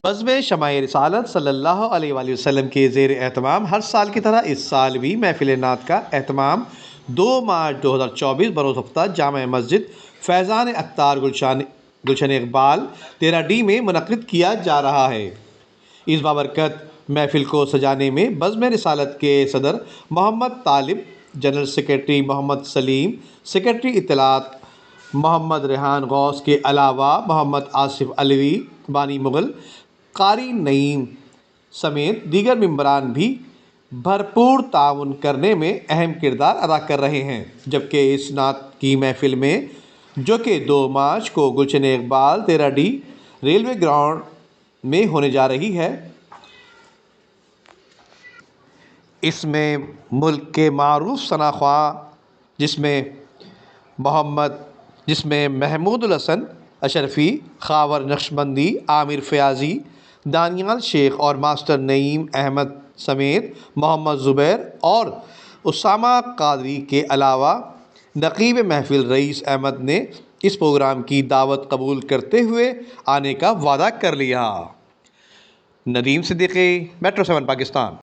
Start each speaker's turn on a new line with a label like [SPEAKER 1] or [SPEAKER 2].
[SPEAKER 1] بزم شمع رسالت صلی اللہ علیہ وآلہ وسلم کے زیر اہتمام ہر سال کی طرح اس سال بھی محفل نعت کا اہتمام 2 مارچ 2024 بروز ہفتہ جامع مسجد فیضان اختار گلشن اقبال 13D میں منعقد کیا جا رہا ہے۔ اس بابرکت محفل کو سجانے میں بزم رسالت کے صدر محمد طالب، جنرل سیکرٹری محمد سلیم، سیکرٹری اطلاعات محمد ریحان غوث کے علاوہ محمد آصف علوی، بانی مغل، قاری نعیم سمیت دیگر ممبران بھی بھرپور تعاون کرنے میں اہم کردار ادا کر رہے ہیں، جبکہ اس نعت کی محفل میں جو کہ 2 مارچ کو Gulshan Iqbal 13D railway ground میں ہونے جا رہی ہے، اس میں ملک کے معروف ثنا خواں جس میں محمود الحسن اشرفی، خاور نقشبندی، عامر فیاضی، دانیال شیخ اور ماسٹر نعیم احمد سمیت محمد زبیر اور اسامہ قادری کے علاوہ نقیب محفل رئیس احمد نے اس پروگرام کی دعوت قبول کرتے ہوئے آنے کا وعدہ کر لیا۔ ندیم صدیقی، میٹرو 7 پاکستان۔